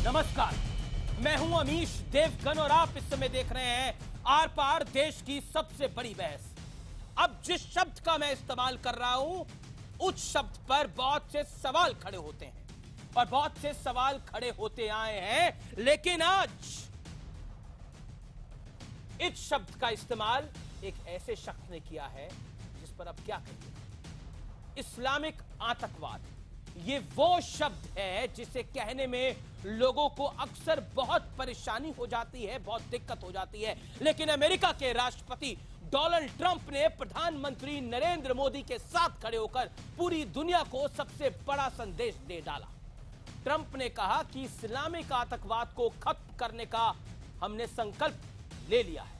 नमस्कार, मैं हूं अमीश देवगन और आप इस समय देख रहे हैं आर पार देश की सबसे बड़ी बहस। अब जिस शब्द का मैं इस्तेमाल कर रहा हूं, उस शब्द पर बहुत से सवाल खड़े होते हैं और बहुत से सवाल खड़े होते आए हैं, लेकिन आज इस शब्द का इस्तेमाल एक ऐसे शख्स ने किया है जिस पर अब क्या कहें। इस्लामिक आतंकवाद ये वो शब्द है जिसे कहने में लोगों को अक्सर बहुत परेशानी हो जाती है, बहुत दिक्कत हो जाती है, लेकिन अमेरिका के राष्ट्रपति डोनाल्ड ट्रंप ने प्रधानमंत्री नरेंद्र मोदी के साथ खड़े होकर पूरी दुनिया को सबसे बड़ा संदेश दे डाला। ट्रंप ने कहा कि इस्लामिक आतंकवाद को खत्म करने का हमने संकल्प ले लिया है,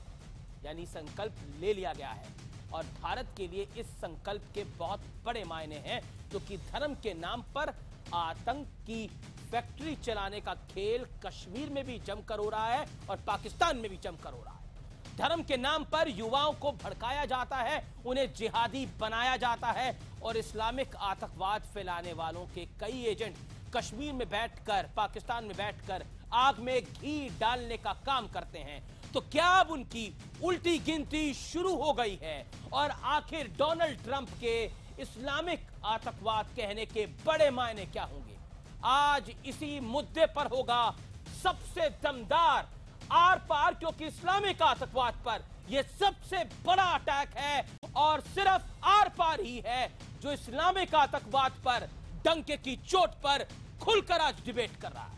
यानी संकल्प ले लिया गया है और भारत के लिए इस संकल्प के बहुत बड़े मायने हैं, क्योंकि धर्म के नाम पर आतंक की फैक्ट्री चलाने का खेल कश्मीर में भी जमकर हो रहा है और पाकिस्तान में भी जमकर हो रहा है। धर्म के नाम पर युवाओं को भड़काया जाता है, उन्हें जिहादी बनाया जाता है और इस्लामिक आतंकवाद फैलाने वालों के कई एजेंट कश्मीर में बैठकर, पाकिस्तान में बैठकर आग में घी डालने का काम करते हैं। तो क्या अब उनकी उल्टी गिनती शुरू हो गई है और आखिर डोनाल्ड ट्रंप के इस्लामिक आतंकवाद कहने के बड़े मायने क्या होंगे? आज इसी मुद्दे पर होगा सबसे दमदार आर पार, क्योंकि इस्लामिक आतंकवाद पर यह सबसे बड़ा अटैक है और सिर्फ आर पार ही है जो इस्लामिक आतंकवाद पर डंके की चोट पर खुलकर आज डिबेट कर रहा है।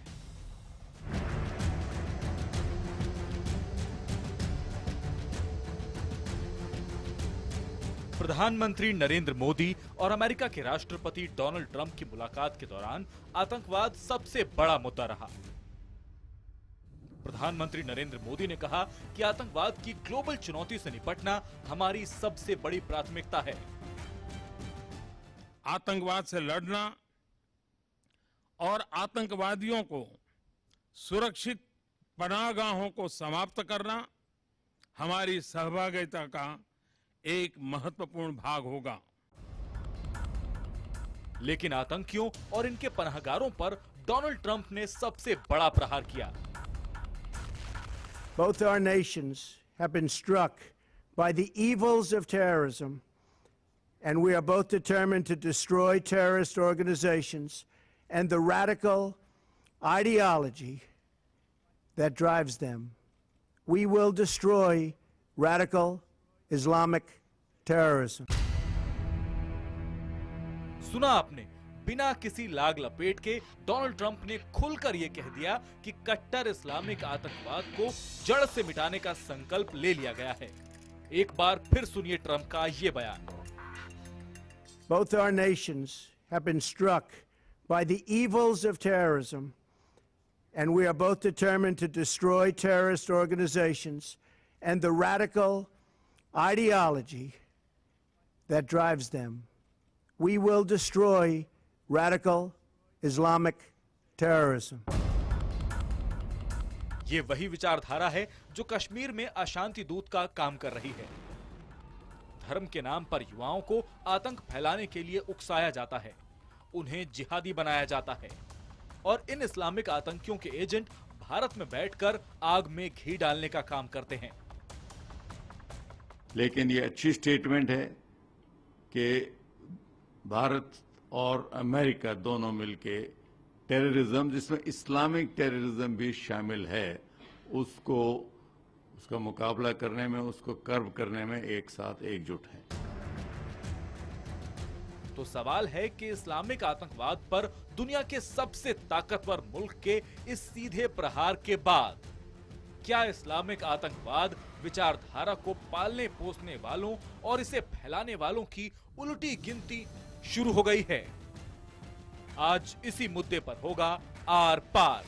प्रधानमंत्री नरेंद्र मोदी और अमेरिका के राष्ट्रपति डोनाल्ड ट्रंप की मुलाकात के दौरान आतंकवाद सबसे बड़ा मुद्दा रहा। प्रधानमंत्री नरेंद्र मोदी ने कहा कि आतंकवाद की ग्लोबल चुनौती से निपटना हमारी सबसे बड़ी प्राथमिकता है। आतंकवाद से लड़ना और आतंकवादियों को सुरक्षित पनाहगाहों को समाप्त करना हमारी सहभागिता का एक महत्वपूर्ण भाग होगा। लेकिन आतंकियों और इनके पनाहगारों पर डोनाल्ड ट्रंप ने सबसे बड़ा प्रहार किया। Both our nations have been struck by the evils of terrorism, and we are both determined to destroy terrorist organizations and the radical ideology that drives them. We will destroy radical Islamic terrorism. सुना आपने, बिना किसी लाग लपेट के Donald Trump ने खुलकर यह कह दिया कि कट्टर इस्लामिक आतंकवाद को जड़ से मिटाने का संकल्प ले लिया गया है। एक बार फिर सुनिए ट्रंप का यह बयान। Both our nations have been struck by the evils of terrorism, and we are both determined to destroy terrorist organizations and the radical ideology that drives them. We will destroy radical Islamic terrorism. ये वही विचारधारा है जो कश्मीर में अशांति दूत का काम कर रही है। धर्म के नाम पर युवाओं को आतंक फैलाने के लिए उकसाया जाता है, उन्हें जिहादी बनाया जाता है और इन इस्लामिक आतंकियों के एजेंट भारत में बैठकर आग में घी डालने का काम करते हैं। लेकिन ये अच्छी स्टेटमेंट है कि भारत और अमेरिका दोनों मिलके टेररिज्म, जिसमें इस्लामिक टेररिज्म भी शामिल है, उसका मुकाबला करने में, उसको कर्व करने में एक साथ एकजुट हैं। तो सवाल है कि इस्लामिक आतंकवाद पर दुनिया के सबसे ताकतवर मुल्क के इस सीधे प्रहार के बाद क्या इस्लामिक आतंकवाद विचारधारा को पालने पोसने वालों और इसे फैलाने वालों की उल्टी गिनती शुरू हो गई है? आज इसी मुद्दे पर होगा आर पार।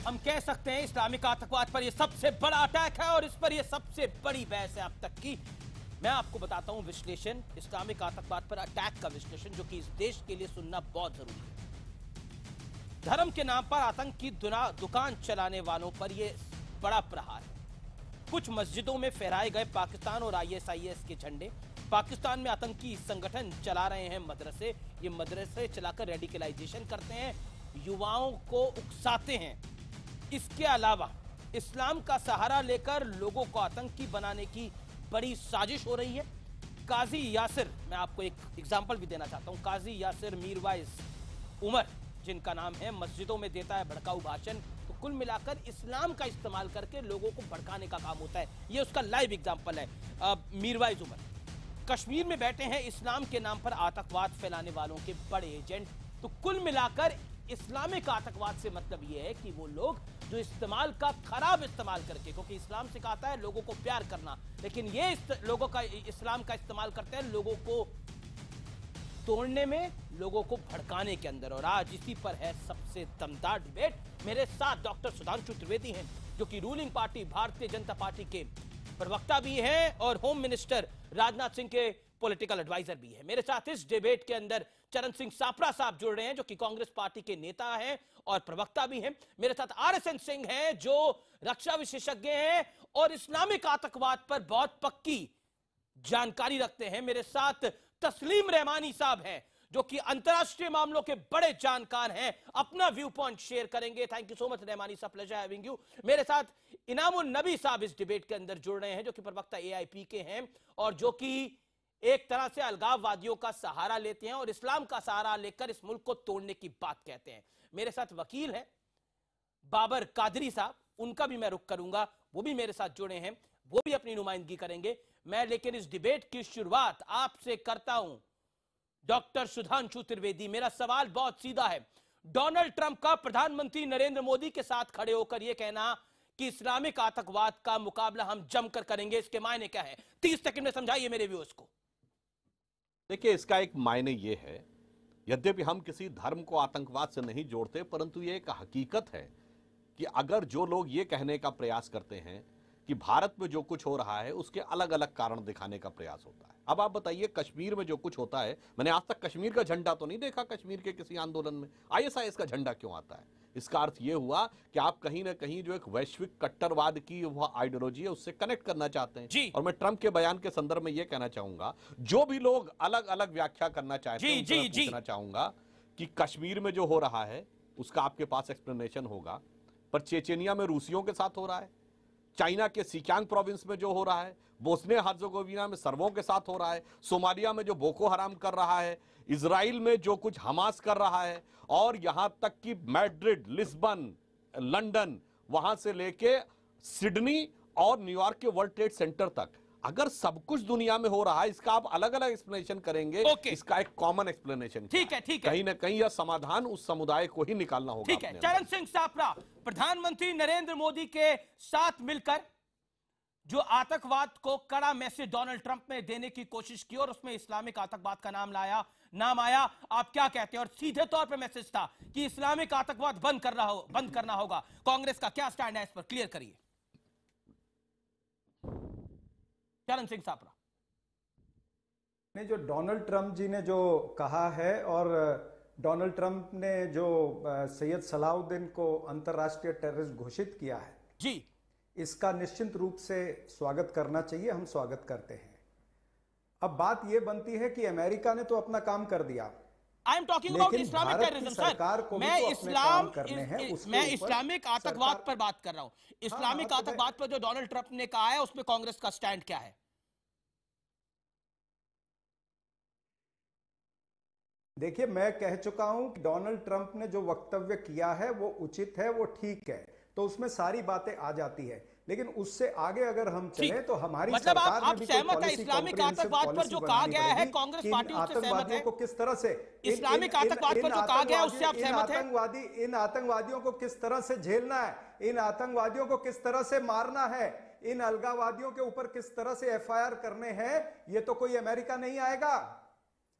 हम कह सकते हैं इस्लामिक आतंकवाद पर यह सबसे बड़ा अटैक है और इस पर यह सबसे बड़ी बहस है अब तक की। मैं आपको बताता हूं विश्लेषण, इस्लामिक आतंकवाद पर अटैक का विश्लेषण, जो कि इस देश के लिए सुनना बहुत जरूरी है। धर्म के नाम पर आतंक की दुकान चलाने वालों पर यह बड़ा प्रहार है। कुछ मस्जिदों में फहराए गए पाकिस्तान और ISIS के झंडे, पाकिस्तान में आतंकी संगठन चला रहे हैं मदरसे, ये मदरसे चलाकर रेडिकलाइजेशन करते हैं, युवाओं को उकसाते हैं। इसके अलावा इस्लाम का सहारा लेकर लोगों को आतंकी बनाने की बड़ी साजिश हो रही है। काजी यासिर, मैं आपको एक एग्जाम्पल भी देना चाहता हूं, काजी यासिर मीरवाइज उमर जिनका नाम है, मस्जिदों में देता है भड़काऊ भाषण। तो कुल मिलाकर इस्लाम का इस्तेमाल करके लोगों को भड़काने का काम होता है, ये उसका लाइव एग्जाम्पल है। मीरवाइज उमर कश्मीर में बैठे हैं इस्लाम के नाम पर आतंकवाद फैलाने वालों के बड़े एजेंट। तो कुल मिलाकर इस्लामिक आतंकवाद से मतलब यह है कि वो लोग जो इस्तेमाल का खराब इस्तेमाल करके, क्योंकि इस्लाम सिखाता है लोगों को प्यार करना, लेकिन ये लोगों का इस्लाम का इस्तेमाल करते हैं लोगों को तोड़ने में, लोगों को भड़काने के अंदर। और आज इसी पर है सबसे दमदार डिबेट। मेरे साथ डॉक्टर सुधांशु त्रिवेदी हैं, जो कि ruling party Bharatiya Janata party के प्रवक्ता भी हैं और होम मिनिस्टर राजनाथ सिंह के पॉलिटिकल एडवाइजर भी है। मेरे साथ इस डिबेट के अंदर चरण सिंह सापरा साहब जुड़ रहे हैं, जो कि कांग्रेस पार्टी के नेता हैं और प्रवक्ता भी हैं। मेरे साथ RSN सिंह हैं, जो रक्षा विशेषज्ञ हैं और इस्लामिक आतंकवाद पर बहुत पक्की जानकारी रखते हैं। मेरे साथ तस्लीम रहमानी साहब हैं, जो कि अंतरराष्ट्रीय मामलों के बड़े जानकार हैं, अपना व्यू पॉइंट शेयर करेंगे। Thank you so much Rahmani साहब, प्लेजर हैविंग यू। मेरे साथ इनामुन नबी साहब इस डिबेट के अंदर जुड़ रहे हैं, जो कि प्रवक्ता AIP के हैं और जो कि एक तरह से अलगाववादियों का सहारा लेते हैं और इस्लाम का सहारा लेकर इस मुल्क को तोड़ने की बात कहते हैं। मेरे साथ वकील हैं बाबर कादरी साहब, उनका भी मैं रुख करूंगा, वो भी मेरे साथ जुड़े हैं, वो भी अपनी नुमाइंदगी करेंगे। मैं लेकिन इस डिबेट की शुरुआत आपसे करता हूं, डॉक्टर सुधांशु त्रिवेदी। मेरा सवाल बहुत सीधा है। डोनाल्ड ट्रंप का प्रधानमंत्री नरेंद्र मोदी के साथ खड़े होकर यह कहना कि इस्लामिक आतंकवाद का मुकाबला हम जमकर करेंगे, इसके मायने क्या है? 30 सेकंड में समझाइए मेरे व्यूअर्स को। देखिए, इसका एक मायने ये है, यद्यपि हम किसी धर्म को आतंकवाद से नहीं जोड़ते, परंतु ये एक हकीकत है कि अगर जो लोग ये कहने का प्रयास करते हैं कि भारत में जो कुछ हो रहा है उसके अलग अलग कारण दिखाने का प्रयास होता है। अब आप बताइए, कश्मीर में जो कुछ होता है, मैंने आज तक कश्मीर का झंडा तो नहीं देखा कश्मीर के किसी आंदोलन में। ISIS का झंडा क्यों आता है? इसका अर्थ यह हुआ कि आप कहीं ना कहीं जो एक वैश्विक कट्टरवाद की वह आइडियोलॉजी है उससे कनेक्ट करना चाहते हैं। और मैं ट्रंप के बयान के संदर्भ में यह कहना चाहूंगा, जो भी लोग अलग अलग व्याख्या करना चाहते हैं उनसे मैं पूछना चाहूंगा कि कश्मीर में जो हो रहा है उसका आपके पास एक्सप्लेनेशन होगा, पर चेचेनिया में रूसियों के साथ हो रहा है, चाइना के सिकियांग प्रोविंस में जो हो रहा है, बोस्निया हर्जोगोविना में सर्बों के साथ हो रहा है, सोमालिया में जो बोको हराम कर रहा है, इजराइल में जो कुछ हमास कर रहा है, और यहां तक कि मैड्रिड, लिस्बन, लंदन, वहां से लेके सिडनी और न्यूयॉर्क के वर्ल्ड ट्रेड सेंटर तक, अगर सब कुछ दुनिया में हो रहा है, इसका आप अलग अलग एक्सप्लेनेशन करेंगे, इसका एक कॉमन एक्सप्लेनेशन ठीक है, ठीक है, कहीं ना कहीं यह समाधान उस समुदाय को ही निकालना होगा। ठीक है। चरण सिंह सापरा, प्रधानमंत्री नरेंद्र मोदी के साथ मिलकर जो आतंकवाद को कड़ा मैसेज डोनाल्ड ट्रंप ने देने की कोशिश की और उसमें इस्लामिक आतंकवाद का नाम आया, आप क्या कहते हैं? और सीधे तौर पे मैसेज था कि इस्लामिक आतंकवाद बंद करना होगा। कांग्रेस का क्या स्टैंड है इस पर, क्लियर करिए। चरण सिंह सापरा ने जो डोनाल्ड ट्रंप जी ने जो कहा है, और डोनाल्ड ट्रंप ने जो सैयद सलाउद्दीन को अंतर्राष्ट्रीय टेररिस्ट घोषित किया है जी, इसका निश्चित रूप से स्वागत करना चाहिए, हम स्वागत करते हैं। अब बात यह बनती है कि अमेरिका ने तो अपना काम कर दिया। I am talking about Islamic terrorism sir, मैं इस्लामिक आतंकवाद पर बात कर रहा हूं। इस्लामिक आतंकवाद पर जो डोनाल्ड ट्रंप ने कहा है उसमें कांग्रेस का स्टैंड क्या है? देखिए, मैं कह चुका हूं कि डोनाल्ड ट्रंप ने जो वक्तव्य किया है वो उचित है, वो ठीक है, तो उसमें सारी बातें आ जाती है। लेकिन उससे आगे अगर हम चले तो हमारी मतलब आप सहमत है इस्लामिक आतंकवाद पर जो कहा गया है, कांग्रेस पार्टी उससे सहमत है? को किस तरह से इस्लामिक आतंकवाद पर जो कहा गया उससे आप सहमत हैं? इन आतंकवादियों को किस तरह से झेलना है, इन आतंकवादियों को किस तरह से मारना है, इन अलगाववादियों के ऊपर किस तरह से FIR करने हैं, ये तो कोई अमेरिका नहीं आएगा,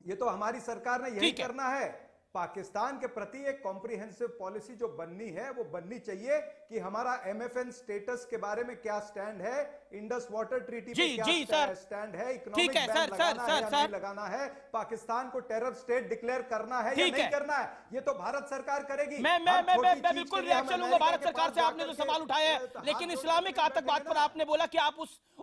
ये तो हमारी सरकार ने यही करना है। पाकिस्तान के प्रति एक कॉम्प्रिहेंसिव पॉलिसी जो बननी है वो बननी चाहिए कि हमारा MFN स्टेटस के बारे में क्या स्टैंड है, इंडस वाटर ट्रीटी जी, पे क्या जी, सर। स्टैंड है, ठीक इकोनॉमिक है, बैन सर, लगाना सर, है या सर, नहीं लगाना है, पाकिस्तान को टेरर स्टेट डिक्लेयर करना है या ठीक नहीं है। करना है, ये तो भारत सरकार करेगी। मैं हर छोटी चीज बिल्कुल के लिए हम रिएक्शन लूंगा अमेरिका भारत के सरकार पास से। आपने जाकर जो के सवाल उठाए हैं, हाथ लेकिन जोड़ के इस्लामिक बैठे आतंकवाद हैं पर ना। आपने बोला कि आप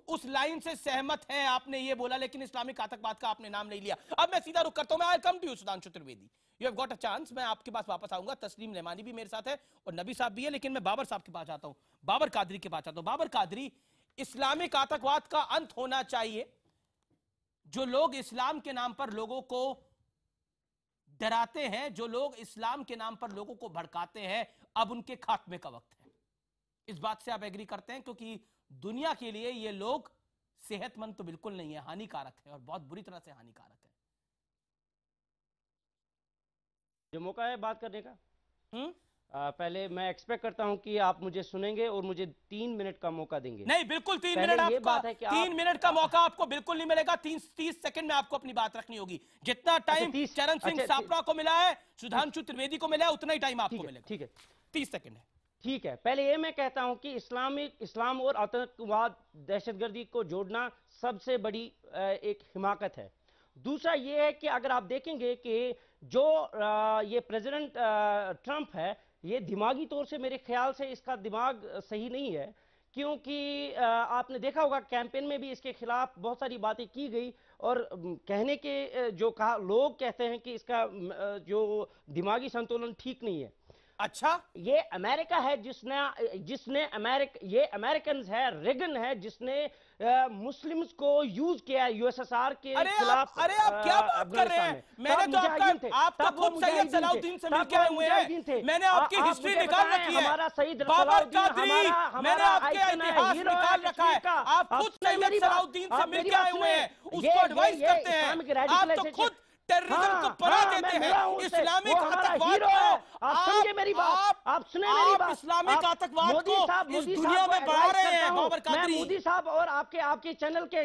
उस लाइन से सहमत हैं, आपने ये बोला, लेकिन इस्लामिक आतंकवाद का आपने नाम नहीं लिया। अब मैं सीधा रुक करता हूं, मैं I come to you Sudhanshu Trivedi, you have got a chance. मैं आपके पास वापस आऊंगा, तस्लीम रहमानी भी मेरे साथ है और नबी साहब भी है, लेकिन मैं बाबर साहब के पास आता हूं, बाबर कादरी के पास आता हूं। बाबर कादरी, इस्लामिक आतंकवाद का अंत होना चाहिए। जो लोग इस्लाम के नाम पर लोगों को डराते हैं, जो लोग इस्लाम के नाम पर लोगों को भड़काते हैं, अब उनके खात्मे का वक्त है। इस बात से आप एग्री करते हैं? क्योंकि दुनिया के लिए ये लोग सेहतमंद तो बिल्कुल नहीं है, हानिकारक है और बहुत बुरी तरह से हानिकारक है। जो मौका है बात करने का, पहले मैं एक्सपेक्ट करता हूं कि आप मुझे सुनेंगे और मुझे 3 मिनट का मौका देंगे। नहीं, बिल्कुल 3 पहले मिनट ये आपका, बात है कि 3 मिनट का मौका आपको बिल्कुल नहीं मिलेगा। 30 सेकंड में आपको अपनी बात रखनी होगी। जितना टाइम 30 चरण सिंह अच्छा, सापरा को मिला है, सुधांशु त्रिवेदी को मिला है, उतना ही टाइम आपको मिलेगा। ठीक है, 30 सेकंड है। ठीक है। पहले ये मैं कहता हूं कि इस्लाम और आतंकवाद, दहशतगर्दी को जोड़ना सबसे बड़ी एक हिमाकत है। दूसरा ये है कि अगर आप देखेंगे कि जो ये प्रेसिडेंट ट्रंप है, ये दिमागी तौर से मेरे ख्याल से इसका दिमाग सही नहीं है, क्योंकि आपने देखा होगा कैंपेन में भी इसके खिलाफ बहुत सारी बातें की गई और कहने के जो कहा, लोग कहते हैं कि इसका जो दिमागी संतुलन ठीक नहीं है। अच्छा, ये अमेरिका है जिसने ये अमेरिकन है, रेगन है जिसने मुस्लिम्स को यूज किया है यूएसएसआर के खिलाफ। अरे आप क्या बात कर रहे हैं? मैंने तो आपका खुद सैयद सलाउद्दीन से मिलके आए हुए हैं। मैंने आपकी हिस्ट्री निकाल रखी है, बाबर कादरी, मैंने आपके इतिहास निकाल रखा है। आप खुद सैयद सलाउद्दीन से मिलके आए हुए हैं, उसको एडवाइस करते हैं। आप तो खुद टेररिज्म को पनाह देते हैं, इस्लामिक आतंकवाद को। आप समझे मेरी बात, आप सुने मेरी बात। इस्लामिक आतंकवाद को इस दुनिया में बढ़ा रहे हैं बाबर कादरी। मोदी साहब और आपके चैनल के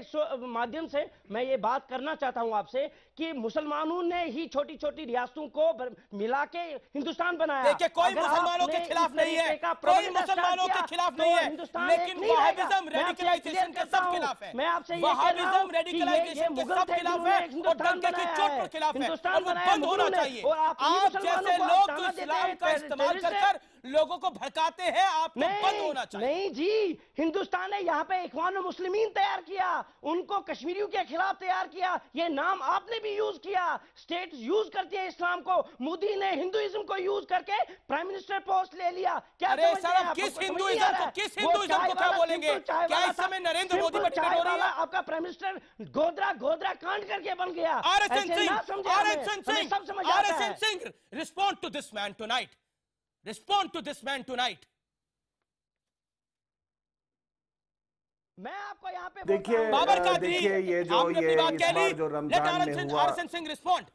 माध्यम से मैं ये बात करना चाहता हूं आपसे कि मुसलमानों ने ही छोटी छोटी रियासतों को मिला के हिंदुस्तान बनाया। देखिए, कोई मुसलमानों के खिलाफ नहीं है, कोई मुसलमानों के खिलाफ नहीं है, लेकिन वहाबिज्म रेडिकलाइजेशन के सब खिलाफ है। मैं आपसे वहाबिज्म रेडिकलाइजेशन के सब खिलाफ है और डंके की चोट पर खिलाफ है, और वो बंद होना चाहिए। आप जैसे लोग जो इस्लाम का इस्तेमाल कर लोगों को भड़काते हैं, आपको बंद होना चाहिए। नहीं जी, हिंदुस्तान ने यहाँ पे इख्वान मुस्लिमीन तैयार किया, उनको कश्मीरियों के खिलाफ तैयार किया। ये नाम आपने भी यूज किया, स्टेट यूज करती है इस्लाम को। मोदी ने हिंदुइज्म को यूज करके प्राइम मिनिस्टर पोस्ट ले लिया। क्या अरे साहब, किस हिंदुइज्म को क्या बोलेंगे? क्या इस समय नरेंद्र मोदी पर टिकट हो रही है? आपका प्राइम मिनिस्टर गोदरा कांड करके बन गया। RSN Singh, respond to this man tonight, respond to this man tonight. मैं आपको यहाँ पे देखिए, बाबर कादरी, देखिए ये जो रमजान में हुआ, आरएसएन सिंह रिस्पॉन्ड।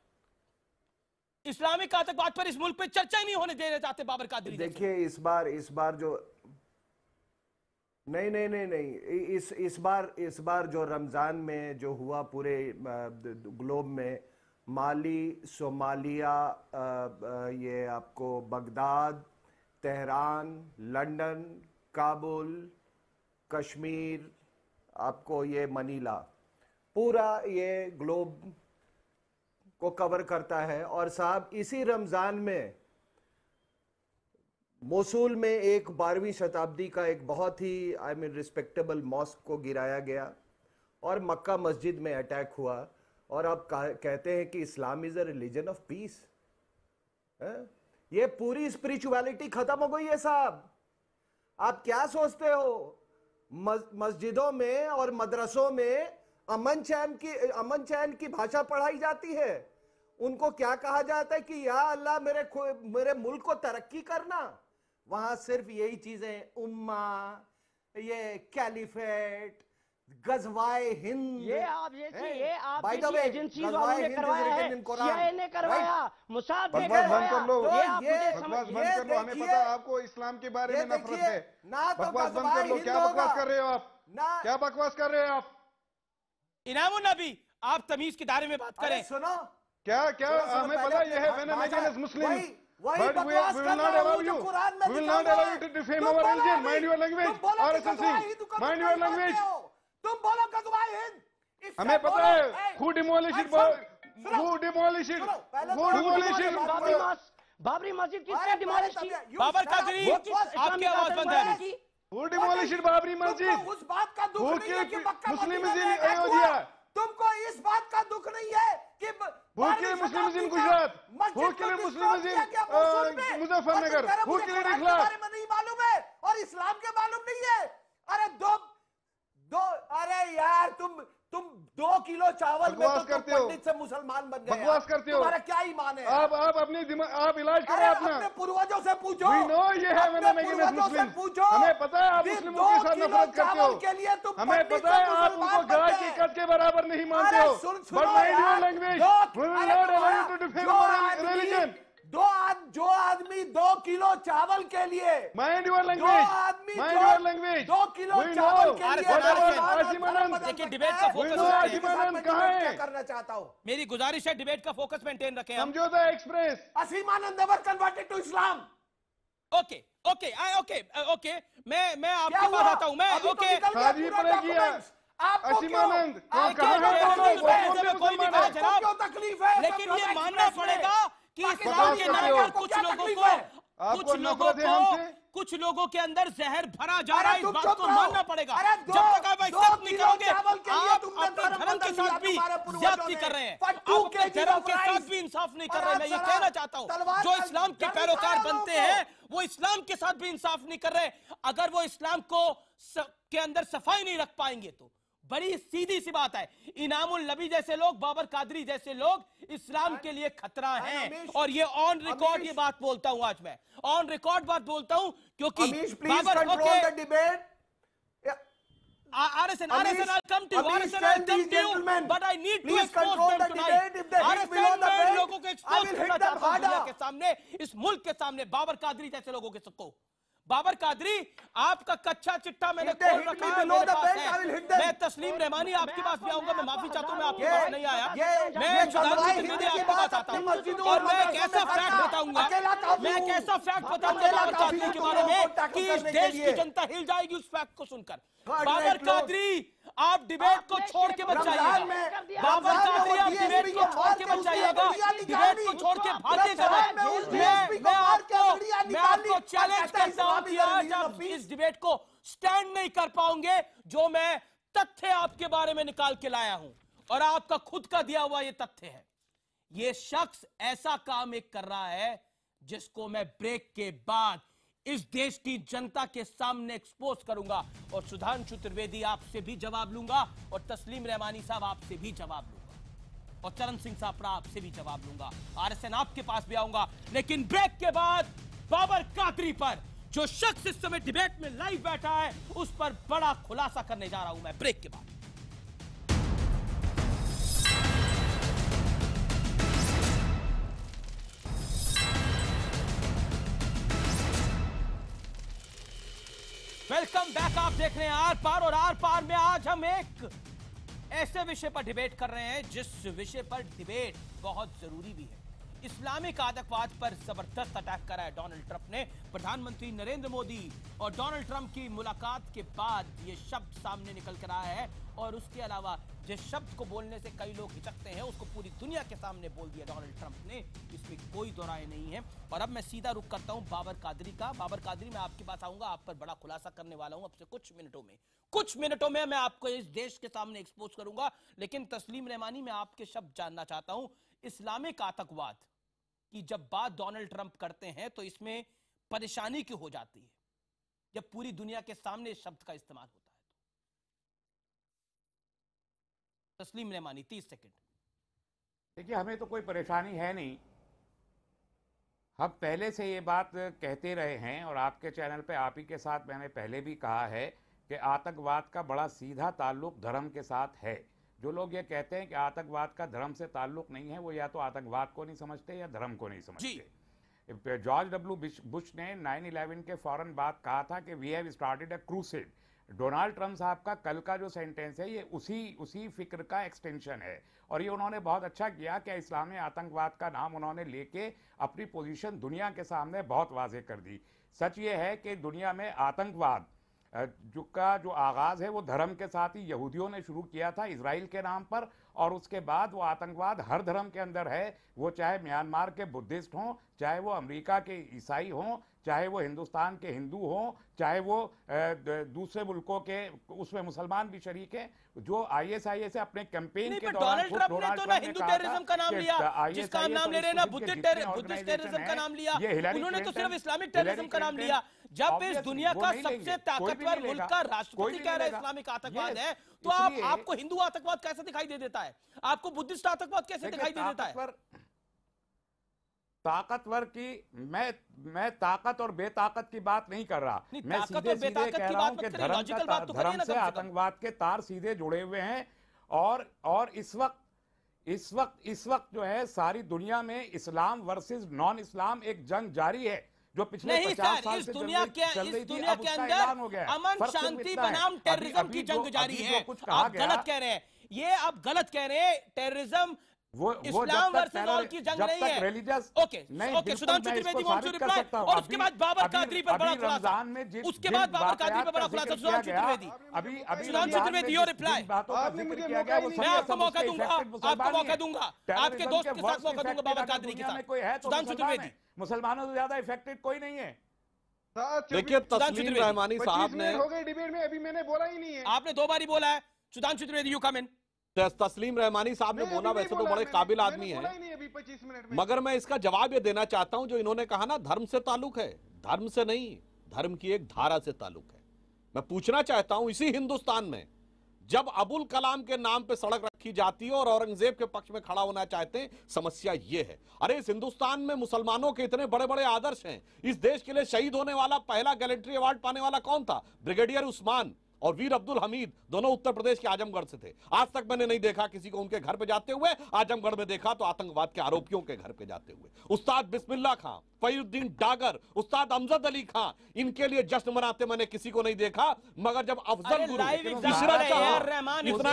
इस्लामिक आतंकवाद पर इस मुल्क पे चर्चा ही नहीं होने देना चाहते बाबर कादरी। देखिए इस बार जो नहीं, इस बार जो रमजान में जो हुआ पूरे ग्लोब में, माली, सोमालिया, ये आपको Baghdad, Tehran, London, Kabul, Kashmir, आपको ये मनीला, पूरा ये ग्लोब को कवर करता है। और साहब, इसी रमजान में मोसूल में एक 12वीं शताब्दी का एक बहुत ही रिस्पेक्टेबल मॉस्क को गिराया गया और मक्का मस्जिद में अटैक हुआ। और आप कहते हैं कि Islam is a religion of peace. ये पूरी स्पिरिचुअलिटी खत्म हो गई है साहब। आप क्या सोचते हो? मस्जिदों में और मदरसों में अमन चैन की भाषा पढ़ाई जाती है। उनको क्या कहा जाता है कि या अल्लाह मेरे मुल्क को तरक्की करना। वहां सिर्फ यही चीजें, उम्मा, ये कैलिफेट, गजवाए हिंद, ये आप एजेंसी वालों ने करवाया है, सीआईए ने करवाया, मुसाद ने करवाया। बकवास बंद कर लो, हमें पता है आपको इस्लाम के बारे में नफरत है। बकवास बंद कर लो। क्या बकवास कर रहे हो आप? क्या बकवास कर रहे हो आप? इनामुन नबी, आप तमीज के दायरे में बात करें। सुनो, क्या हमें पता ये है when I'm against Muslims, but we will not allow you. We will not allow you to defame our religion. Mind your language. RSS, mind your language. तुम बोलो गज़वा हिंद, हमें पता है who demolished बाबरी मस्जिद किसने डिमोलिश की? बाबर कादरी, आपकी आवाज बंद है। Who demolished बाबरी मस्जिद? उस बात का दुख नहीं है कि मक्का मुस्लिम मदीना इन में अटैक अयोध्या? हुआ। तुमको इस बात का दुख नहीं है कि Who killed Muslims in Gujarat? Who killed Muslims in Muzaffarnagar? Who killed इखलास? बारे में नहीं मालूम है और इस्लाम के मालूम नहीं है। अरे अरे यार तुम 2 किलो चावल में तो तुम पंडित से मुसलमान बन गए। बकवास करते हो। तुम्हारा क्या ईमान है? आप अपने दिमाग, आप इलाज करो अपना। अपने पूर्वजों से पूछो। We know you have an against Muslims. हमें पता है आप मुस्लिमों के साथ नफरत करते हो। के लिए तुम हमें पता है आप उनको गाय की कद के बराबर नहीं मानते हो। But mind your language. We will not allow you to defend our religion. जो आदमी 2 किलो चावल के लिए, Mind your language. Mind your language. 2 kilo चावल के लिए देखिए, डिबेट का फोकस कहाँ है? करना चाहता हूँ। मेरी गुजारिश है डिबेट का फोकस मेंटेन रखें। Samjhauta express. Aseemanand never converted to Islam. Okay okay okay, मैं आपके पास आता हूँ। मैं ओके, शादी पड़ेगी असीमानंद कोई भी कहा जनाब, तकलीफ है, लेकिन ये मानना पड़ेगा कि इस्लाम के नाम पर कुछ लोगों के अंदर जहर भरा जा रहा है। इस बात को मानना पड़ेगा। जब तक आप एक्सेप्ट नहीं करोगे, आप अपने धर्म के साथ भी ज्यादती कर रहे हैं, आप अपने धर्म के साथ भी इंसाफ नहीं कर रहे हैं। मैं ये कहना चाहता हूँ, जो इस्लाम के पैरोकार बनते हैं वो इस्लाम के साथ भी इंसाफ नहीं कर रहे। अगर वो इस्लाम को के अंदर सफाई नहीं रख पाएंगे तो बड़ी सीधी सी बात है, इनामुल नबी जैसे लोग, बाबर कादरी जैसे लोग इस्लाम के लिए खतरा हैं। और ये ऑन रिकॉर्ड ये बात बोलता हूं, आज मैं ऑन रिकॉर्ड बात बोलता हूं, क्योंकि Babar RSN, I'll come to you, but I need to expose them tonight. RSN मैं लोगों को एक्सपोज करना चाहता हूं दुनिया के सामने, इस मुल्क के सामने, बाबर कादरी जैसे लोगों के सबको। बाबर कादरी, आपका कच्चा चिट्टा मैंने खोल रखा है, मेरे पास है। मैं तस्लीम रहमानी आपके पास भी आऊंगा। मैं माफी चाहता हूं, मैं आपके पास नहीं आया। मैं सुधांशु त्रिवेदी आपके पास आता हूं और मैं एक ऐसा फैक्ट बताऊंगा, बाबर कादरी के बारे में कि इस देश की जनता हिल जाएगी उस फैक्ट को सुनकर। बाबर कादरी, आप डिबेट को छोड़ के मत जाइएगा। बाबर कादरी, आप डिबेट को छोड़ के मत जाइएगा, डिबेट को छोड़ के भागिएगा। मैं आपको चैलेंज करता हूं कि आज आप इस डिबेट को स्टैंड नहीं कर पाओगे, जो मैं तथ्य आपके बारे में निकाल के लाया हूं और आपका खुद का दिया हुआ ये तथ्य है। ये शख्स ऐसा काम एक कर रहा है जिसको मैं ब्रेक के बाद इस देश की जनता के सामने एक्सपोज करूंगा। और सुधांशु त्रिवेदी आपसे भी जवाब लूंगा और तस्लीम रहमानी साहब आपसे भी जवाब लूंगा और चरण सिंह सापरा आपसे भी जवाब लूंगा। RSN आपके पास भी आऊंगा, लेकिन ब्रेक के बाद बाबर कादरी पर जो शख्स इस समय डिबेट में लाइव बैठा है उस पर बड़ा खुलासा करने जा रहा हूं मैं ब्रेक के बाद। Welcome back. आप देख रहे हैं आर पार, और आर पार में आज हम एक ऐसे विषय पर डिबेट कर रहे हैं जिस विषय पर डिबेट बहुत जरूरी भी है। इस्लामिक आतंकवाद पर जबरदस्त अटैक करा है डोनाल्ड ट्रंप ने। प्रधानमंत्री नरेंद्र मोदी और डोनाल्ड ट्रंप की मुलाकात के बाद यह शब्द सामने निकल कर आया है, और उसके अलावा जिस शब्द को बोलने से कई लोग हिचकते हैं उसको पूरी दुनिया के सामने बोल दिया डोनाल्ड ट्रंप ने, इसमें कोई दो राय नहीं है। और अब मैं सीधा रुख करता हूं बाबर कादरी का। बाबर कादरी, मैं आपके पास आऊंगा, आप पर बड़ा खुलासा करने वाला हूं आपसे कुछ मिनटों में मैं आपको इस देश के सामने एक्सपोज करूंगा। लेकिन तस्लीम रहमानी, मैं आपके शब्द जानना चाहता हूं। इस्लामिक आतंकवाद की जब बात डोनाल्ड ट्रंप करते हैं तो इसमें परेशानी क्यों हो जाती है जब पूरी दुनिया के सामने इस शब्द का इस्तेमाल होता है? तस्लीम रहमानी, 30 सेकंड। देखिए, हमें तो कोई परेशानी है नहीं। हम पहले से ये बात कहते रहे हैं और आपके चैनल पे आप ही के साथ मैंने पहले भी कहा है कि आतंकवाद का बड़ा सीधा ताल्लुक धर्म के साथ है। जो लोग ये कहते हैं कि आतंकवाद का धर्म से ताल्लुक नहीं है, वो या तो आतंकवाद को नहीं समझते या धर्म को नहीं समझते। जॉर्ज डब्ल्यू बुश ने 9/11 के फौरन बाद कहा था कि we have started a crusade. Donald Trump साहब का कल का जो सेंटेंस है ये उसी फिक्र का एक्सटेंशन है, और ये उन्होंने बहुत अच्छा किया कि इस्लामी आतंकवाद का नाम उन्होंने लेके अपनी पोजीशन दुनिया के सामने बहुत वाज़ेह कर दी। सच ये है कि दुनिया में आतंकवाद का जो आगाज है वो धर्म के साथ ही यहूदियों ने शुरू किया था इजराइल के नाम पर, और उसके बाद वो आतंकवाद हर धर्म के अंदर है, वो चाहे म्यांमार के बुद्धिस्ट हों, चाहे वो अमेरिका के ईसाई हों, चाहे वो हिंदुस्तान के हिंदू हों, चाहे वो दूसरे मुल्कों के उसमें मुसलमान भी शरीक हैं। जो आईएसआई से अपने कैंपेन के दौरान डोनाल्ड ट्रंप ने तो ना हिंदू टेररिज्म का नाम लिया, जिसका हम नाम ले रहे हैं ना बुद्धिस्ट टेररिज्म का नाम लिया, उन्होंने तो सिर्फ इस्लामिक टेररिज्म का नाम लिया। जब इस दुनिया का सबसे ताकतवर मुल्क का राष्ट्रपति कह रहा है इस्लामिक आतंकवाद है, तो आपको हिंदू आतंकवाद कैसे दिखाई दे देता है? आपको बुद्धिस्ट आतंकवाद कैसे दिखाई दे देता है? ताकतवर की मैं ताकत और बेताकत की बात नहीं कर रहा, मैं सीधे सीधे कह रहा हूं कि धर्म से आतंकवाद के तार सीधे जुड़े हुए हैं। और इस वक्त जो है सारी दुनिया में इस्लाम वर्सेस नॉन इस्लाम एक जंग जारी है जो पिछले 50 साल से चल रही थी। अब उसका ऐलान हो गया, अमन शांति बनाम टेररिज्म की जंग जारी है। आप गलत कह रहे हैं, ये आप गलत कह रहे हैं। टेररिज्म वो इस्लाम वर्सेस ऑल की जंग नहीं है। Religious okay Sudhanshu Trivedi wants to reply, और उसके बाद बाबर कादरी पर बड़ा खुलासा, उसके बाद बाबर कादरी पर बड़ा खुलासा। Sudhanshu Trivedi, Sudhanshu Trivedi your reply. मैं आपको मौका दूंगा, आपको मौका दूंगा, आपके दोस्त के साथ मौका दूंगा बाबर कादरी के साथ। सुधांशु त्रिवेदी, मुसलमानों से ज्यादा इफेक्टेड कोई नहीं है। देखिए तस्लीम रहमानी साहब ने हो गए डिबेट में, अभी मैंने बोला ही नहीं है। आपने 2 बार ही बोला है। सुधांशु त्रिवेदी यू कम इन। तस्लीम रहमानी साहब ने बोला, वैसे तो बड़े काबिल आदमी है, मगर मैं इसका जवाब ये देना चाहता हूं जो इन्होंने कहा ना धर्म से ताल्लुक है, धर्म से नहीं, धर्म की एक धारा से ताल्लुक है। मैं पूछना चाहता हूं इसी हिंदुस्तान में जब अबुल कलाम के नाम पे सड़क रखी जाती है और औरंगजेब के पक्ष में खड़ा होना चाहते हैं, समस्या ये है। अरे इस हिंदुस्तान में मुसलमानों के इतने बड़े बड़े आदर्श हैं। इस देश के लिए शहीद होने वाला पहला गैलेंट्री अवार्ड पाने वाला कौन था? ब्रिगेडियर उस्मान और वीर अब्दुल हमीद, दोनों उत्तर प्रदेश के आजमगढ़ से थे। आज तक मैंने नहीं देखा किसी को उनके घर पे जाते हुए। आजमगढ़ में देखा तो आतंकवाद के आरोपियों के घर पे जाते हुए। उस्ताद बिस्मिल्लाह खां, फरीउद्दीन डागर, उस्ताद अमजद अली खां, इनके लिए जश्न मनाते मैंने किसी को नहीं देखा। मगर जब अफजल गुरु, इतना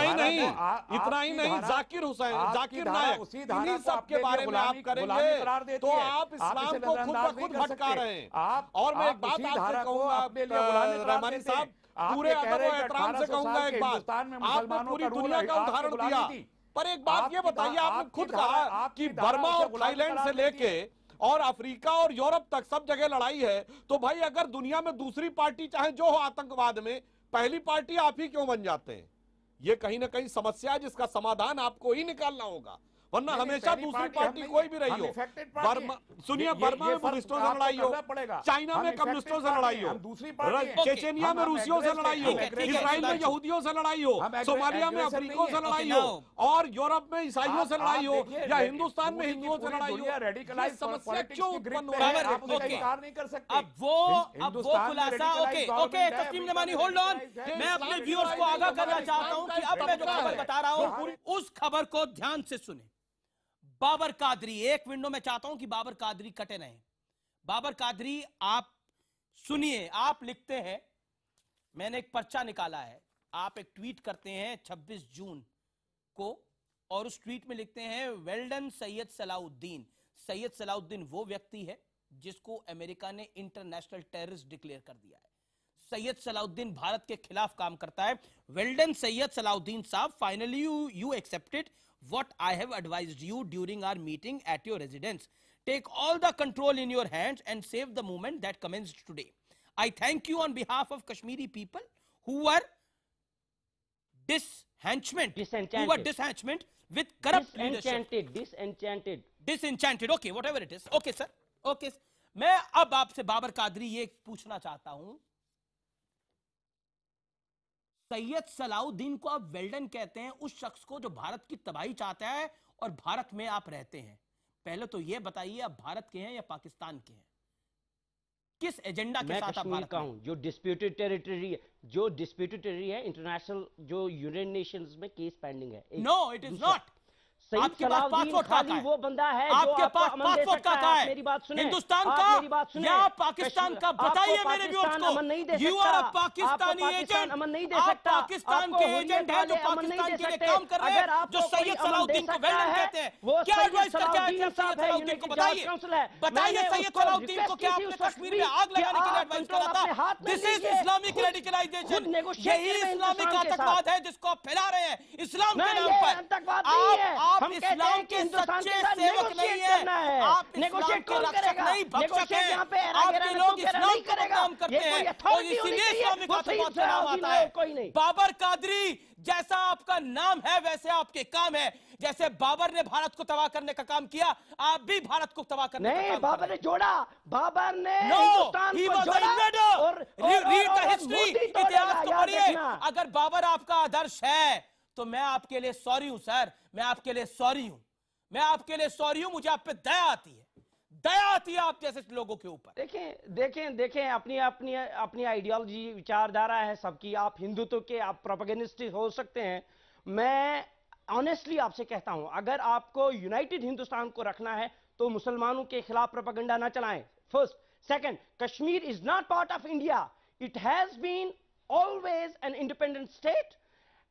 ही नहीं, जाकिर हुसैन, जाकिर नायक, इन्हीं सब के बारे में आप करेंगे तो आप इस्लाम को खुद ब खुद भटका रहे हैं। और मैं एक बात आपसे कहूंगा रहमानी साहब, पूरे अदब और एहतराम से कहूंगा एक बात, आपने पूरी दुनिया का उदाहरण दिया, पर एक बात ये बताइए, आपने खुद कहा कि बर्मा और थाईलैंड से लेके और अफ्रीका और यूरोप तक सब जगह लड़ाई है। तो भाई अगर दुनिया में दूसरी पार्टी चाहे जो हो आतंकवाद में, पहली पार्टी आप ही क्यों बन जाते हैं? ये कहीं ना कहीं समस्या है जिसका समाधान आपको ही निकालना होगा, वरना हमेशा दूसरी पार्टी कोई भी रही हो। सुनिए, बर्मा में बुद्धिस्टों से लड़ाई हो, चाइना में कम्युनिस्टों से लड़ाई हो, चेचेनिया में रूसियों से लड़ाई हो, इसराइल में यहूदियों से लड़ाई हो, सोमालिया में अफ्रीकों से लड़ाई हो, और यूरोप में ईसाइयों से लड़ाई हो, या हिंदुस्तान में हिंदुओं से लड़ाई हो। समस्या क्यों उत्पन्न हो रही है? अब वो खुलासा, ओके तस्लीम रहमानी होल्ड ऑन, मैं अपने व्यूअर्स को आगाह करना चाहता हूं कि अब मैं जो खबर बता रहा हूं उस खबर को ध्यान से सुने। बाबर कादरी, एक विंडो में चाहता हूं कि बाबर कादरी कटे नहीं। बाबर कादरी, आप सुनिए, आप लिखते हैं, मैंने एक पर्चा निकाला है, आप एक ट्वीट करते हैं 26 जून को, और उस ट्वीट में लिखते हैं वेल्डन सैयद सलाउद्दीन। सैयद सलाउद्दीन वो व्यक्ति है जिसको अमेरिका ने इंटरनेशनल टेररिस्ट डिक्लेयर कर दिया है। सैयद सलाउद्दीन भारत के खिलाफ काम करता है। वेल्डन सैयद सलाउद्दीन साहब, finally you accepted what I have advised you during our meeting at your residence. Take all the control in your hands and save the movement that commenced today. I thank you on behalf of Kashmiri people who were disenchantment with corrupt leadership. Disenchanted. Okay, whatever it is. Okay, sir. Okay. मैं अब आपसे बाबर कादरी ये पूछना चाहता हूं, सैयद सलाउद्दीन को आप well done कहते हैं उस शख्स को जो भारत की तबाही चाहता है और भारत में आप रहते हैं। पहले तो यह बताइए आप भारत के हैं या पाकिस्तान के हैं? किस एजेंडा के साथ आप भारत का हूं? जो डिस्प्यूटेड टेरिटरी है, इंटरनेशनल जो यूनाइटेड नेशंस में केस पेंडिंग है। No, it is not. आपके पास पासपोर्ट कहाँ है? वो बंदा है आपके पास पासपोर्ट कहाँ है? मेरी बात सुने, हिंदुस्तान का या पाकिस्तान का? बताइए मेरे व्यूअर्स को। You are a Pakistani agent, आप पाकिस्तान के एजेंट हैं जो पाकिस्तान के लिए काम कर रहे हैं, जो सैयद सलाउद्दीन को वेल्डन कहते हैं। क्या एडवाइस करके आए थे सैयद सलाउद्दीन को? बताइए सैयद सलाउद्दीन को क्या आपने कश्मीर में आग लगाने के लिए एडवाइस करा था? दिस इज इस्लामिक रेडिकलाइजेशन, यही इस्लामिक आतंकवाद है जिसको आप फैला रहे हैं इस्लाम के नाम पर। आप इस्लाम के सच्चे सेवक नहीं है, आप इस्लाम के रक्षक नहीं, भक्षक हैं। आपके लोग इस्लाम का बदनाम करते हैं और इसीलिए इस्लामिक आतंकवाद का नाम आता है। बाबर कादरी जैसा आपका नाम है वैसे आपके काम है। जैसे बाबर ने भारत को तबाह करने का काम किया, आप भी भारत को तबाह करने का काम बाबर ने जोड़ा, बाबर ने हिंदुस्तान को जोड़ा। और रीड द हिस्ट्री, इतिहास को पढ़िए। अगर बाबर आपका आदर्श है तो मैं आपके लिए सॉरी हूं सर, मैं आपके लिए सॉरी हूं, मैं आपके लिए सॉरी हूं। मुझे आप पे दया आती है, दया आती है आप जैसे लोगों के ऊपर। देखें अपनी आइडियोलॉजी विचारधारा है सबकी। आप हिंदुत्व के आप प्रोपेगेनिस्ट हो सकते हैं। मैं ऑनेस्टली आपसे कहता हूं, अगर आपको यूनाइटेड हिंदुस्तान को रखना है तो मुसलमानों के खिलाफ प्रोपेगेंडा ना चलाएं, first. Second, Kashmir is not part of India, it has been always an independent state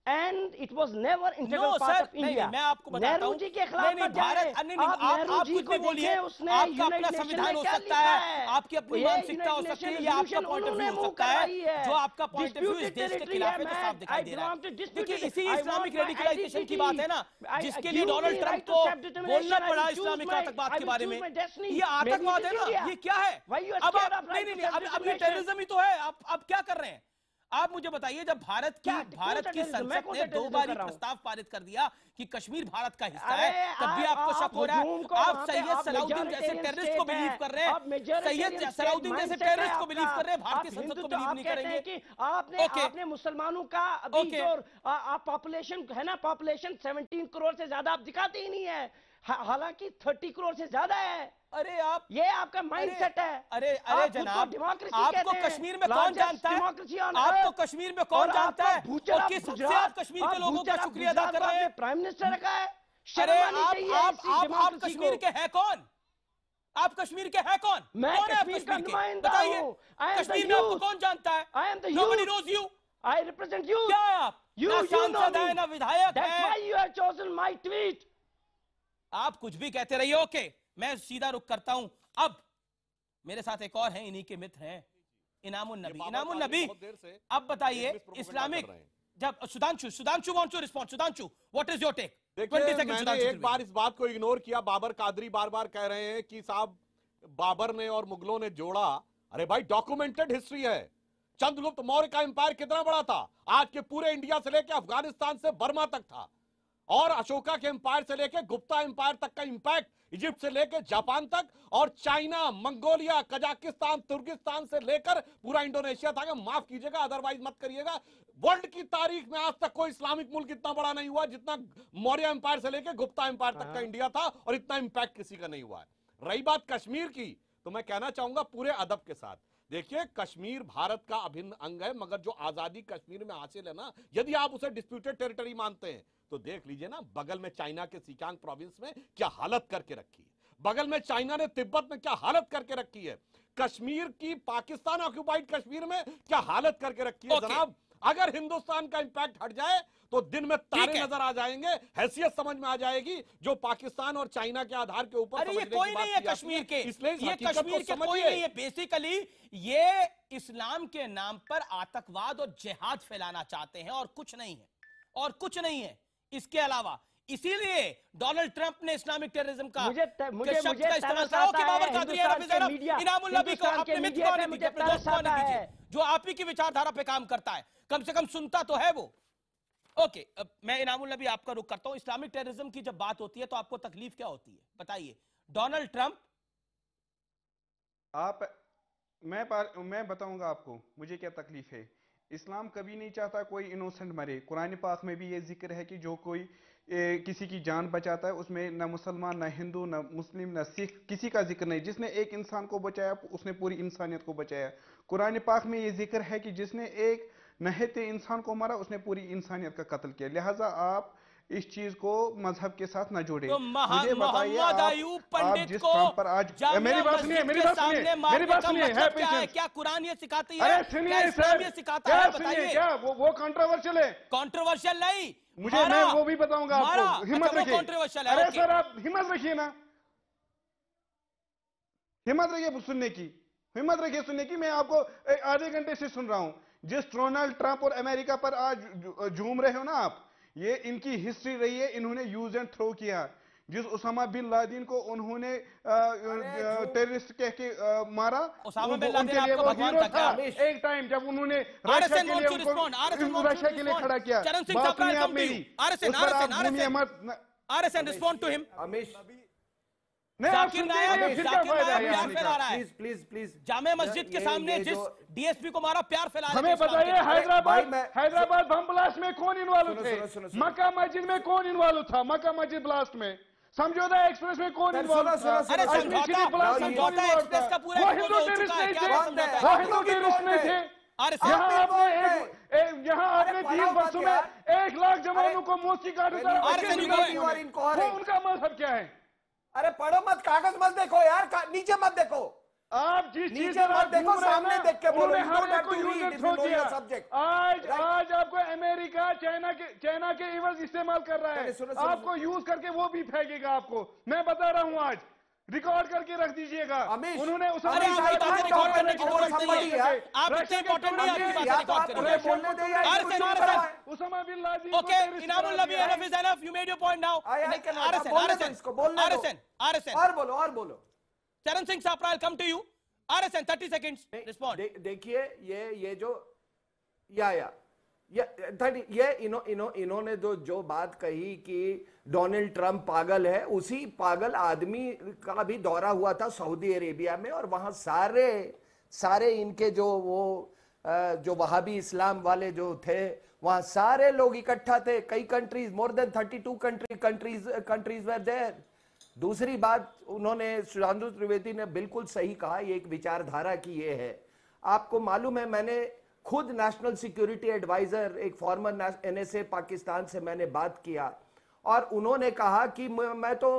and it was never integral part of India। मैं आपको बताता हूं, नेहरू जी के खिलाफ मत जाइए। आप कुछ भी बोलिए, आपका अपना संविधान हो सकता है, आपकी अपनी मानसिकता हो सकती है, या आपका पॉइंट ऑफ व्यू हो सकता है। जो आपका पॉइंट ऑफ व्यू इस देश के खिलाफ है तो साफ दिखाई दे रहा है। देखिए इसी इस्लामिक रेडिकलाइजेशन की बात है ना, जिसके लिए डोनाल्ड ट्रंप को बोलना पड़ा इस्लामिक आतंकवाद के बारे में। ये आतंकवाद है ना, ये क्या है? अब ये टेररिज्म ही तो है। आप क्या कर रहे हैं? आप मुझे बताइए, जब भारत की संसद ने 2 बार प्रस्ताव पारित कर दिया कि कश्मीर भारत का हिस्सा है, तब भी आपको शक हो रहा है। आप सैयद सलाउद्दीन जैसे टेररिस्ट को बिलीव कर रहे हैं, सैयद सलाउद्दीन जैसे टेररिस्ट को बिलीव कर रहे हैं, भारतीय संसद को बिलीव नहीं करेंगे कि आपने मुसलमानों का अभी जो पॉपुलेशन है ना, पॉपुलेशन 17 करोड़ से ज्यादा आप दिखाते ही नहीं है, हालांकि 30 करोड़ से ज्यादा है। अरे आप, ये आपका माइंडसेट है। अरे जनाब, आपको कश्मीर में कौन जानता है? आपको कश्मीर में कौन जानता है? और किस हद से आप कश्मीर के लोगों का शुक्रिया अदा कर रहे हैं? प्राइम मिनिस्टर रखा है। अरे आप कश्मीर के हैं कौन? आप कश्मीर के हैं कौन? मैं कश्मीर का नुमाइंदा हूं। कश्मीर में आपको कौन जानता है? Nobody knows you. I represent you. क्या है आप? You सांसद है ना विधायक है? That's why you have chosen my tweet. आप कुछ भी कहते रहिए। ओके, मैं सीधा रुक करता हूं। अब मेरे साथ एक और हैं, इन्हीं के मित्र हैं, इनामुल नबी। अब बताइए, इस्लामिक जब Sudhanshu wants to respond. Sudhanshu, what is your take? मैंने एक बार इस बात को इग्नोर किया। बाबर कादरी बार बार कह रहे हैं कि साहब बाबर ने और मुगलों ने जोड़ा। अरे भाई, डॉक्यूमेंटेड हिस्ट्री है। चंद्रगुप्त मौर्य का एम्पायर कितना बड़ा था? आज के पूरे इंडिया से लेकर अफगानिस्तान से बर्मा तक था। और अशोका के एम्पायर से लेकर गुप्ता एम्पायर तक का इंपैक्ट, इजिप्ट से लेकर जापान तक, और चाइना, मंगोलिया, कजाकिस्तान, तुर्किस्तान से लेकर पूरा इंडोनेशिया था। माफ कीजिएगा, अदरवाइज मत करिएगा, वर्ल्ड की तारीख में आज तक कोई इस्लामिक मुल्क इतना बड़ा नहीं हुआ जितना मौर्य एम्पायर से लेकर गुप्ता एम्पायर तक का इंडिया था, और इतना इंपैक्ट किसी का नहीं हुआ है। रही बात कश्मीर की, तो मैं कहना चाहूंगा पूरे अदब के साथ, देखिए कश्मीर भारत का अभिन्न अंग है, मगर जो आजादी कश्मीर में हासिल है ना, यदि आप उसे डिस्प्यूटेड टेरिटरी मानते हैं तो देख लीजिए ना, बगल में चाइना के सिकियांग प्रोविंस में क्या हालत करके रखी है, बगल में चाइना ने तिब्बत में क्या हालत करके रखी है, कश्मीर की पाकिस्तान ऑक्युपाइड कश्मीर में क्या हालत करके रखी है। जनाब, अगर हिंदुस्तान का इंपैक्ट हट जाए तो दिन में तारे नजर आ जाएंगे, हैसियत समझ में आ जाएगी जो पाकिस्तान और चाइना के आधार के ऊपर। अरे ये कोई नहीं है कश्मीर के, इसलिए ये कश्मीर के कोई नहीं है। बेसिकली ये इस्लाम के नाम पर आतंकवाद और जिहाद फैलाना चाहते हैं, और कुछ नहीं है, और कुछ नहीं है इसके अलावा। इसीलिए डोनाल्ड ट्रंप ने इस्लामिक टेररिज्म का शब्द का इस्तेमाल किया। इनामुल नबी को अपने मित्र को आने दीजिए, अपने दोस्त को आने दीजिए, जो आप ही की विचारधारा पे काम करता है, कम से कम सुनता तो है वो। ओके, मैं इनामुल नबी आपका रुख करता हूं। इस्लामिक टेररिज्म की जब बात होती है तो आपको तकलीफ क्या होती है, बताइए। डोनाल्ड ट्रंप, मैं बताऊंगा आपको मुझे क्या तकलीफ है। इस्लाम कभी नहीं चाहता कोई इनोसेंट मरे। कुरान पाक में भी ये जिक्र है कि जो कोई किसी की जान बचाता है उसमें न मुसलमान, न हिंदू, न मुस्लिम, न सिख, किसी का जिक्र नहीं। जिसने एक इंसान को बचाया उसने पूरी इंसानियत को बचाया। कुरान पाक में ये जिक्र है कि जिसने एक नहते इंसान को मारा उसने पूरी इंसानियत का कत्ल किया। लिहाजा आप इस चीज को मजहब के साथ न जोड़े। तो मुझे बताइए मोहम्मद अयूब पंडित जिस को काम पर आज मेरी बात सुनिए, मेरी बात सुनिए, मेरी बात सुनिए, है पेशेंस। क्या कुरान ये सिखाती है? अरे सुनिए सर, ये सिखाता है? बताइए क्या वो कंट्रोवर्शियल है? कंट्रोवर्शियल नहीं, मुझे मैं वो भी बताऊंगा आपको, हिम्मत रखिए। कंट्रोवर्शियल है। अरे सर आप हिम्मत रखिए ना, हिम्मत रखिए सुनने की, हिम्मत रखिए सुनने की। मैं आपको आधे घंटे से सुन रहा हूं। जिस डोनाल्ड ट्रंप और अमेरिका पर आज झूम रहे हो ना आप, ये इनकी हिस्ट्री रही है। इन्होंने यूज एंड थ्रो किया। जिस उसामा बिन लादेन को उन्होंने टेररिस्ट कह के मारा, उनके लिए वो हीरो था एक टाइम जब उन्होंने रशिया के लिए रशिया के लिए खड़ा किया। बात सुनिए आप मेरी, RSN respond to him. Zakir Naik प्यार फैला रहा है। प्लीज प्लीज जामे मस्जिद के सामने जिस डीएसपी को मारा, प्यार फैला रहा है। हमें बताइए हैदराबाद बम ब्लास्ट में कौन इन्वॉल्व थे? मक्का मस्जिद में कौन इन्वॉल्व था? मक्का मस्जिद ब्लास्ट में, समझौता एक्सप्रेस में कौन इन्वॉल्व था? समझौता एक्सप्रेस का पूरा वो हिंदू टेररिस्ट नहीं थे, वो हिंदू टेररिस्ट नहीं थे। यहाँ आपने 3 वर्षों में 1 लाख जवानों को मौत की घाट उतारा। वो उनका मजहब क्या है? अरे पढ़ो मत, कागज मत देखो यार, नीचे मत देखो। आप जिस चीज नीचे मत देखो, सामने देख के बोलो। आज आपको अमेरिका चाइना के इवज इस्तेमाल कर रहा है, आपको यूज करके वो भी फेंकेगा आपको। मैं बता रहा हूँ, आज रिकॉर्ड करके रख दीजिएगा। उन्होंने उसामा बिन लादेन और बोलो। Charan Singh Sapra, come to you. RSN 30 seconds respond. देखिए ये जो इन्होंने जो बात कही कि डोनाल्ड ट्रंप पागल है, उसी पागल आदमी का भी दौरा हुआ था सऊदी अरेबिया में, और वहां सारे इनके जो वहाबी इस्लाम वाले जो थे, वहां सारे लोग इकट्ठा थे। कई countries, more than 32 countries were there. दूसरी बात, उन्होंने सुधांशु त्रिवेदी ने बिल्कुल सही कहा, ये एक विचारधारा की ये है। आपको मालूम है, मैंने खुद नेशनल सिक्योरिटी एडवाइजर, एक फॉर्मर NSA पाकिस्तान से मैंने बात किया, और उन्होंने कहा कि मैं तो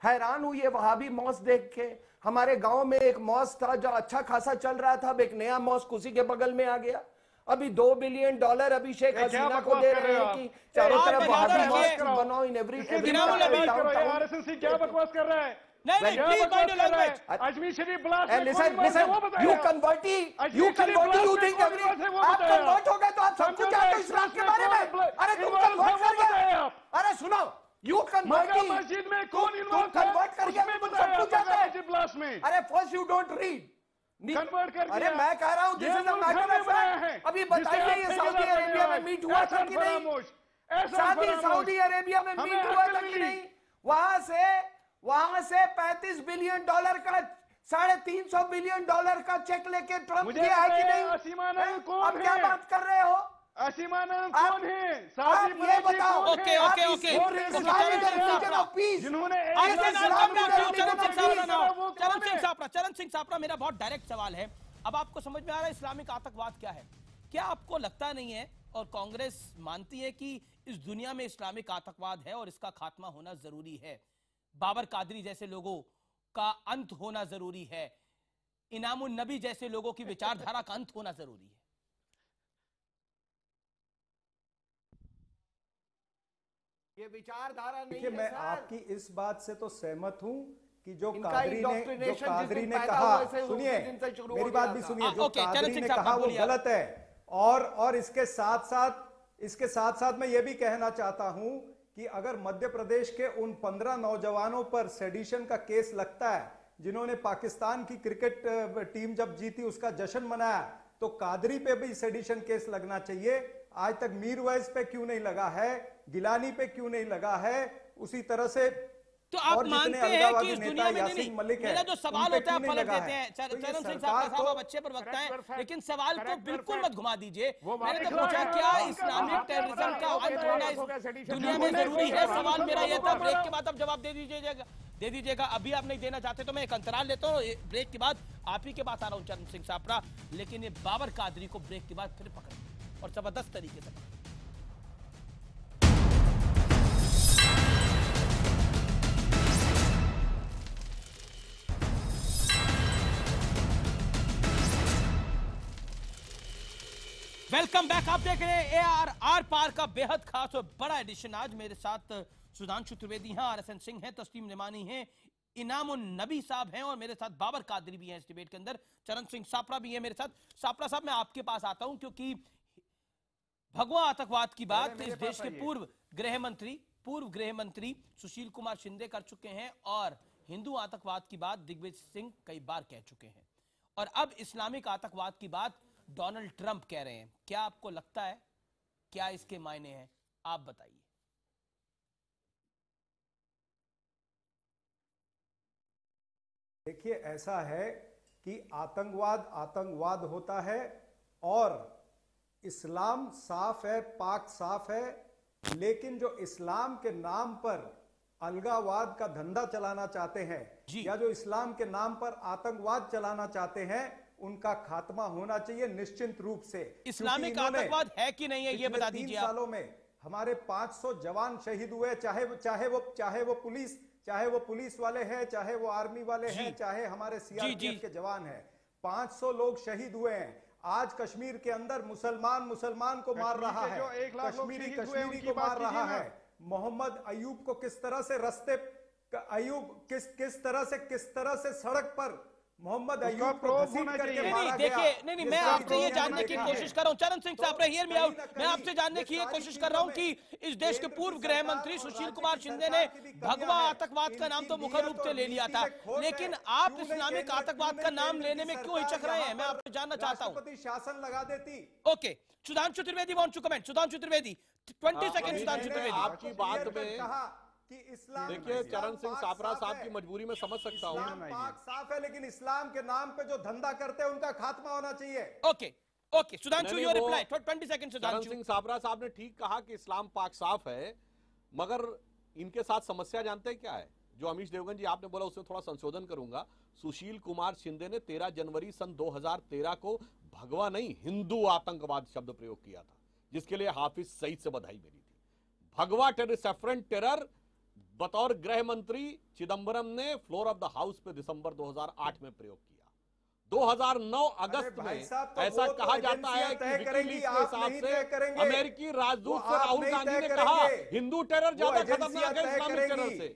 हैरान हूं ये वहाबी मॉस्क देख के। हमारे गांव में एक मॉस्क था जो अच्छा खासा चल रहा था, अब एक नया मॉस्क उसी के बगल में आ गया। अभी $2 बिलियन अभी शेख हसीना को दे रहे हैं कि चारों तरफ वहाबी मॉस्क बनाओ इन एवरी RSN क्या बकवास कर रहा है? Ajmer Sharif blast you convert, you think आप कन्वर्ट हो गए तो आप सब कुछ जानते हो इस्लाम के बारे में। अरे तुम कन्वर्ट कर गए। अरे सुनो, you convert मस्जिद में कौन इन्वॉल्व था? कन्वर्ट कर गया, तुम सब कुछ जानते हो ब्लास्ट में। अरे first you don't read, convert कर। अरे मैं कह रहा हूँ this is a matter of fact. अभी बताइए ये सऊदी अरेबिया में मीट हुआ था कि नहीं? सऊदी अरेबिया में मीट हुआ था कि नहीं? वहां से $35 बिलियन का, $350 बिलियन का चेक लेके ट्रंप गया है कि नहीं? अब क्या बात कर रहे हो? असीमानंद कौन है? ये बताओ। ओके चरण सिंह सापरा, मेरा बहुत डायरेक्ट सवाल है। अब आपको समझ में आ रहा है इस्लामिक आतंकवाद क्या है? क्या आपको लगता नहीं है, और कांग्रेस मानती है कि इस दुनिया में इस्लामिक आतंकवाद है और इसका खात्मा होना जरूरी है? बाबर कादरी जैसे लोगों का अंत होना जरूरी है, इनामुल नबी जैसे लोगों की विचारधारा का अंत होना जरूरी है। ये विचारधारा नहीं देखिए, है। मैं आपकी इस बात से तो सहमत हूं कि जो कादरी ने कहा, सुनिए मेरी बात भी सुनिए, जो कादरी ने कहा वो गलत है। और इसके साथ साथ मैं ये भी कहना चाहता हूं कि अगर मध्य प्रदेश के उन 15 नौजवानों पर सेडिशन का केस लगता है, जिन्होंने पाकिस्तान की क्रिकेट टीम जब जीती उसका जश्न मनाया, तो कादरी पे भी सेडिशन केस लगना चाहिए। आज तक मीरवैज पे क्यों नहीं लगा है? गिलानी पे क्यों नहीं लगा है? उसी तरह से तो आप मानते हैं कि इस दुनिया में नहीं, मेरा जो सवाल होता है पलट देते हैं। चरण सिंह साहब आप अच्छे प्रवक्ता हैं, लेकिन सवाल को बिल्कुल मत घुमा दीजिए। मैंने तो पूछा क्या इस्लामिक टेररिज्म का अंत होना इस दुनिया में जरूरी है? सवाल मेरा ये था। ब्रेक के बाद आप जवाब दे दीजिएगा। अभी आप नहीं देना चाहते तो मैं एक अंतराल लेता हूँ, ब्रेक के बाद आप ही के पास आ रहा हूँ चरण सिंह सापरा। लेकिन ये बाबर कादरी को ब्रेक के बाद फिर पकड़ और जबरदस्त तरीके से वेलकम बैक। आप देख रहे हैं AR आर पार का बेहद खास और बड़ा एडिशन। आज मेरे साथ सुधांशु त्रिवेदी हैं, RSN सिंह हैं, तस्लीम निमानी हैं, इनाम उन नबी साहब हैं और मेरे साथ बाबर कादरी भी हैं इस डिबेट के अंदर। चरण सिंह सापरा भी हैं मेरे साथ। सापरा साहब, मैं आपके पास आता हूं क्योंकि भगवा आतंकवाद की बात इस देश के पूर्व गृह मंत्री सुशील कुमार शिंदे कर चुके हैं और हिंदू आतंकवाद की बात दिग्विजय सिंह कई बार कह चुके हैं और अब इस्लामिक आतंकवाद की बात डोनाल्ड ट्रंप कह रहे हैं। क्या आपको लगता है, क्या इसके मायने हैं, आप बताइए। देखिए, ऐसा है कि आतंकवाद होता है और इस्लाम साफ है, पाक साफ है, लेकिन जो इस्लाम के नाम पर अलगावाद का धंधा चलाना चाहते हैं या जो इस्लाम के नाम पर आतंकवाद चलाना चाहते हैं, उनका खात्मा होना चाहिए निश्चित रूप से। इस्लामिक आतंकवाद है कि नहीं है, ये बता दीजिए। 3 सालों में हमारे 500 जवान शहीद हुए, चाहे वो पुलिस वाले हैं, चाहे वो आर्मी वाले हैं, चाहे हमारे सीआरपीएफ के जवान हैं। 500 लोग शहीद हुए हैं। आज कश्मीर के अंदर मुसलमान को मार रहा है, कश्मीरी को मार रहा है। मोहम्मद अयूब को किस तरह से सड़क पर मोहम्मद अयूब को घसीट करके मारा गया। नहीं, मैं आपसे ये जानने की कोशिश कर रहा हूं, चरण सिंह साहब, हियर मी आउट। मैं आपसे जानने की ये कोशिश कर रहा हूं कि इस देश के पूर्व गृह मंत्री सुशील कुमार शिंदे ने भगवा आतंकवाद का नाम तो मुख्य रूप से ले लिया था, लेकिन आप इस्लामिक आतंकवाद का नाम लेने में क्यों हिचक रहे हैं, मैं आपसे जानना चाहता हूं। शासन लगा देती। Okay, Sudhanshu Trivedi want to comment. Sudhanshu Trivedi 20 second. Sudhanshu Trivedi, आपकी बात में देखिए, चरण सिंह सापरा साहब की मजबूरी में समझ सकता हूं। पाक साफ है, लेकिन इस्लाम के नाम पे जो धंधा करते हैं उनका खात्मा होना चाहिए। Okay Sudhanshu, your reply 20 second. चरण सिंह सापरा साहब ने ठीक कहा कि इस्लाम पाक साफ है, मगर इनके साथ समस्या जानते हैं क्या है? जो अमीश देवगन जी आपने बोला उसमें थोड़ा संशोधन करूंगा। सुशील कुमार शिंदे ने 13 जनवरी सन 2013 को भगवा नहीं, हिंदू आतंकवाद शब्द प्रयोग किया था, जिसके लिए हाफिज सईद से बधाई मिली थी। भगवा टेरर बतौर गृह मंत्री चिदंबरम ने फ्लोर ऑफ द हाउस पे दिसंबर 2008 में प्रयोग किया। 2009 अगस्त में ऐसा कहा जाता है कि विकीलीक्स के हिसाब से अमेरिकी राजदूत से राहुल गांधी ने कहा हिंदू टेरर ज्यादा खतरनाक है इस्लामिक टेरर से।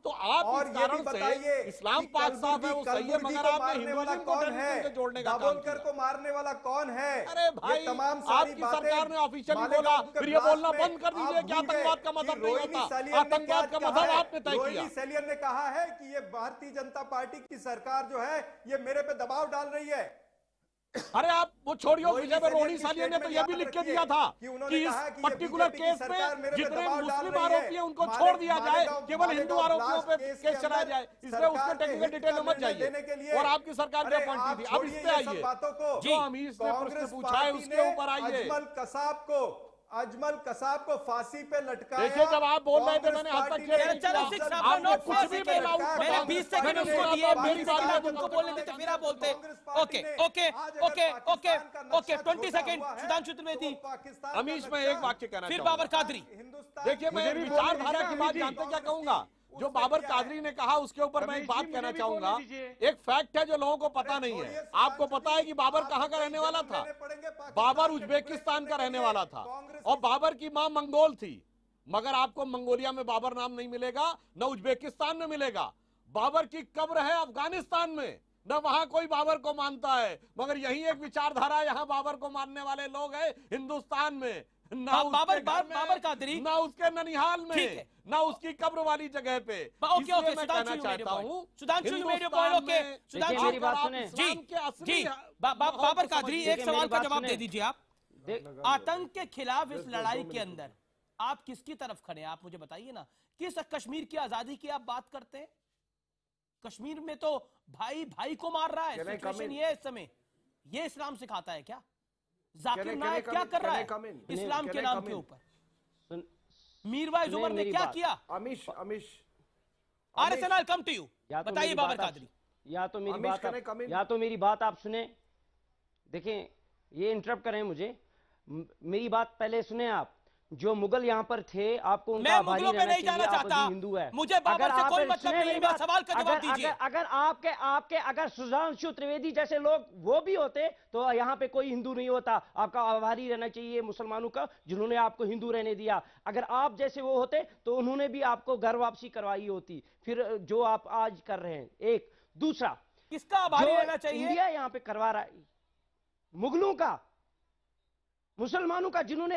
तो आप इस कारण से इस्लाम पाक साफ है, वो सही है, मगर आपने हिंदुइज्म को टेररिज्म से जोड़ने का काम किया। को मारने वाला कौन है? अरे भाई, आपकी सरकार ने ऑफिशियली बोला, फिर ये बोलना बंद कर दीजिए कि आतंकवाद का मतलब नहीं होता। आतंकवाद का मतलब आपने तय किया। रोहिणी सैलियन ने कहा है कि ये भारतीय जनता पार्टी की सरकार जो है ये मेरे पे दबाव डाल रही है। अरे आप वो छोड़िए, विजय में रोहिणी सालिया ने तो यह भी लिख के दिया था कि इस पर्टिकुलर केस में जितने मुस्लिम आरोपी हैं उनको छोड़ दिया जाए, केवल हिंदू आरोपियों पे केस चलाया जाए। इसलिए उसके टेक्निकल डिटेल में मत जाइए। और आपकी सरकार क्या पॉइंट थी, अब इस पे आइए। जो अमीश ने प्रश्न पूछा है उसके ऊपर आइए। अजमल कसाब को फांसी पे लटकाया। देखिए, जब आप बोल रहे थे मैंने हस्तक्षेप आपने कुछ भी बोला, मैंने 20 सेकंड उसको दिए, 20 सेकंड आप उनको बोलने देते, फिर आप बोलते। Okay 20 second. सुधांशु त्रिवेदी। अमीश, मैं एक वाक्य कहना फिर बाबर कादरी। देखिए, मैं विचारधारा की बात जानते क्या कहूंगा, जो बाबर कादरी ने कहा उसके ऊपर मैं एक बात कहना चाहूंगा। एक फैक्ट है जो लोगों को पता नहीं है। आपको पता है कि बाबर कहां का रहने वाला था? बाबर उज्बेकिस्तान का रहने वाला था और बाबर की मां मंगोल थी, मगर आपको मंगोलिया में बाबर नाम नहीं मिलेगा, न उज्बेकिस्तान में मिलेगा। बाबर की कब्र है अफगानिस्तान में, न वहां कोई बाबर को मानता है, मगर यही एक विचारधारा, यहां बाबर को मानने वाले लोग हैं हिंदुस्तान में। ना बाबर कादरी, ना उसके ननिहाल में, ना उसकी कब्र वाली जगह पे। ओके, मैं कहना चाहता हूं, सुधांशु मेरी बात सुने। जी, बाबर कादरी, एक सवाल का जवाब दे दीजिए आप। आतंक के खिलाफ इस लड़ाई के अंदर आप किसकी तरफ खड़े हैं, आप मुझे बताइए ना। किस कश्मीर की आजादी की आप बात करते हैं? कश्मीर में तो भाई भाई को मार रहा है, सिचुएशन ये इस समय। ये इस्लाम सिखाता है क्या? जाकिर नायक क्या कर रहा है इस्लाम के नाम के ऊपर? मीरवाइज उमर ने क्या किया? Amish RSN, I'll come to you। बताइए बाबर कादरी। या तो मेरी बात आप सुने। देखें, ये इंटरप्ट करें मुझे, मेरी बात पहले सुने आप। जो मुगल यहाँ पर थे, आपको उनका मैं आभारी मुगलों पे रहना नहीं जाना चाहिए, आप चाहता। अभी हिंदू है। मुझे बाबर अगर से आप कोई सुने मतलब नहीं है, मेरी मेरा बात, सवाल का जवाब दीजिए। अगर आपके अगर सुधांशु त्रिवेदी जैसे लोग वो भी होते तो यहाँ पे कोई हिंदू नहीं होता। आपका आभारी रहना चाहिए मुसलमानों का, जिन्होंने आपको हिंदू रहने दिया। अगर आप जैसे वो होते तो उन्होंने भी आपको घर वापसी करवाई होती, फिर जो आप आज कर रहे हैं। एक दूसरा, किसका आभारी जो रहना चाहिए? इंडिया यहाँ पे करवा रहा है, मुगलों का, मुसलमानों का, जिन्होंने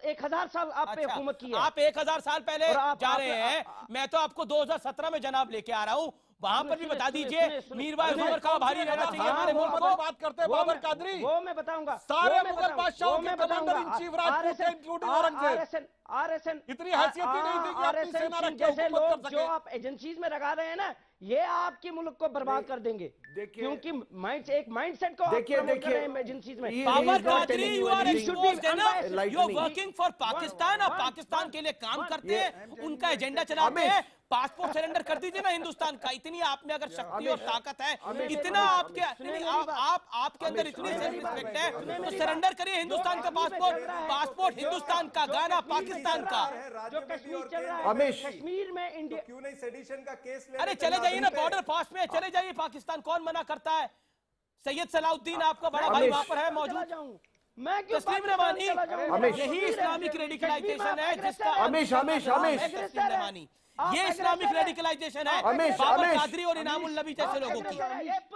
1000 साल आप पे अच्छा, हुकूमत की है। आप 1000 साल पहले और आप- जा आप- रहे हैं। मैं तो आपको 2017 में जनाब लेके आ रहा हूं, वहां पर भी बता दीजिए मीरवाइज उमर का आभारी रहना चाहिए हमारे मुल्क को। बात करते हैं बाबर कादरी, वो मैं बताऊंगा, सारे मुगल बादशाहों के कमांडर इन चीफ राजपूत थे, इंक्लूडिंग औरंगजेब। आरएसएन इतनी हैसियत ही नहीं थी कि अपनी सेना रख के जैसे हुकूमत लोग कर जो सके। आप एजेंसीज में लगा रहे हैं ना, ये आपके मुल्क को बर्बाद कर देंगे। क्योंकि एक माइंडसेट को देखिए एजेंसीज में। Babar Qadri, you are He should be exposed enough. enlightening. You are working for Pakistan, आप पाकिस्तान के लिए काम करते हैं, उनका एजेंडा चलाते हैं। पासपोर्ट सरेंडर कर दीजिए ना हिंदुस्तान का। इतनी आप में अगर शक्ति और ताकत है, इतना आपके आपके अंदर इतनी सेल्फ रिस्पेक्ट है, तो सरेंडर करिए हिंदुस्तान का पासपोर्ट। पासपोर्ट हिंदुस्तान का, गाना पाकिस्तान का। जो कश्मीर चल रहा है, अमीश, कश्मीर में इंडिया, क्यों नहीं सेडिशन का केस ले? अरे चले जाइए ना, बॉर्डर पास में चले जाइए, पाकिस्तान कौन मना करता है? सैयद सलाउद्दीन आपका बड़ा भाई वहां पर है मौजूद। मैं क्यों तस्लीम रवानी, अमीश, यही इस्लामिक रेडिकलाइजेशन है जिसका अमीश, अमीश, अमीश, तस्लीम रवानी, ये इस्लामिक रेडिकलाइजेशन है अमीश, बाबर अमीश, कादरी और इनामुल नबी जैसे लोगों की।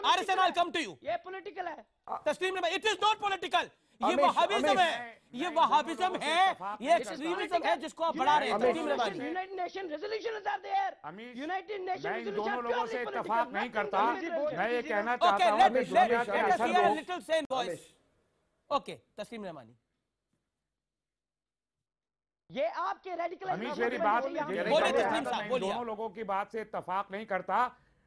RSN, I come to you. ये पॉलिटिकल है Tasleem Rawani, it is not political. ये अमीश, वहाबिज्म अमीश, है, ये वहाबिज्म है, ये एक्सट्रीमिज्म है जिसको आप बढ़ा रहे हैं। Tasleem Rehmani, United Nation resolutions are there. Amish, United Nation मैं इन दोनों लोगों से इत्तेफाक नहीं करता। मैं ये कहना ओके, चाहता हूँ कि दुनिया के लेट अस असर हियर अ को लिटिल सेन वॉइस। ओके, तस्लीम रवानी, ये आपके रेडिकल अमीश, मेरी बात बोलिए तस्लीम साहब, इन बोलिए। दोनों लोगों की बात से इत्तेफाक नहीं करता।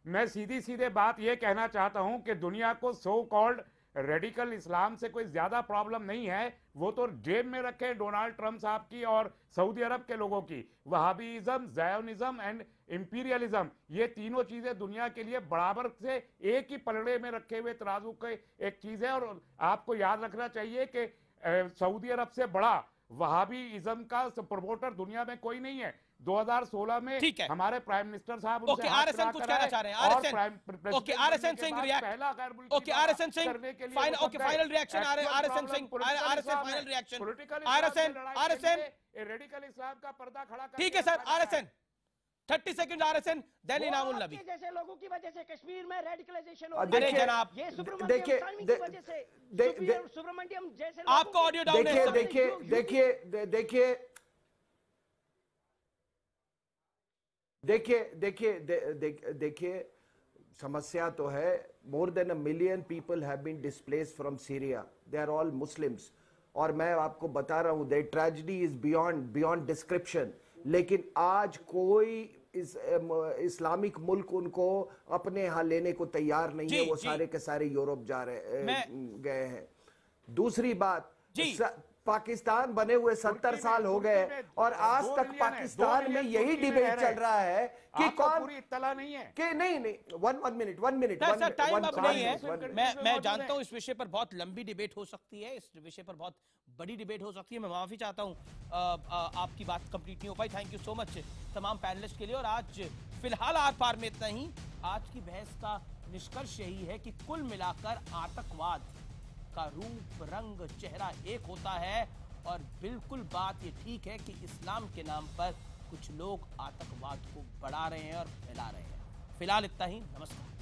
मैं सीधी सीधे बात ये कहना चाहता हूं कि दुनिया को सो कॉल्ड रेडिकल इस्लाम से कोई ज्यादा प्रॉब्लम नहीं है। वो तो जेब में रखे डोनाल्ड ट्रंप साहब की और सऊदी अरब के लोगों की। वहाबीइज्म, ज़ायोनिज्म एंड इंपीरियलिज्म, ये तीनों चीजें दुनिया के लिए बराबर से एक ही पलड़े में रखे हुए तराजू के एक चीज है। और आपको याद रखना चाहिए कि सऊदी अरब से बड़ा वहाबीइज्म का प्रमोटर दुनिया में कोई नहीं है। 2016 में हमारे प्राइम मिनिस्टर साहब ओके, आरएसएन कुछ कहना चाह रहे हैं। R S N, okay, R S N Singh react. Okay, R S N Singh final, okay, final reaction. R S N Singh, R S N final reaction. R S N radical Islam का पर्दा खड़ा कर, ठीक है sir. R S N 30 second, R S N then Inamul Nabi. जैसे लोगों की वजह से कश्मीर में रेडिकलाइजेशन हो अरे जनाब, ये सुब्रमण्यम की वजह से सुब्रमण्यम जैसे आपका ऑडियो डाउन है। देखिए समस्या तो है। More than 1 million people have been displaced from Syria, they are all Muslims. और मैं आपको बता रहा हूं, that tragedy is beyond description. लेकिन आज कोई इस्लामिक मुल्क उनको अपने यहाँ लेने को तैयार नहीं है। वो सारे के सारे यूरोप जा रहे गए हैं। दूसरी बात, पाकिस्तान बने हुए 70 साल हो गए और आज तक पाकिस्तान में यही डिबेट चल रहा है कि कौन पूरी इत्तला नहीं है कि नहीं। वन मिनट सर, टाइम अब नहीं है। मैं जानता हूं इस विषय पर बहुत लंबी डिबेट हो सकती है, इस विषय पर बहुत बड़ी डिबेट हो सकती है। मैं माफी चाहता हूं, आपकी बात कंप्लीट नहीं हो पाई। थैंक यू सो मच तमाम पैनलिस्ट के लिए। और आज फिलहाल आर पार में इतना ही। आज की बहस का निष्कर्ष यही है कि कुल मिलाकर आतंकवाद का रूप, रंग, चेहरा एक होता है। और बिल्कुल बात ये ठीक है कि इस्लाम के नाम पर कुछ लोग आतंकवाद को बढ़ा रहे हैं और फैला रहे हैं। फिलहाल इतना ही, नमस्कार।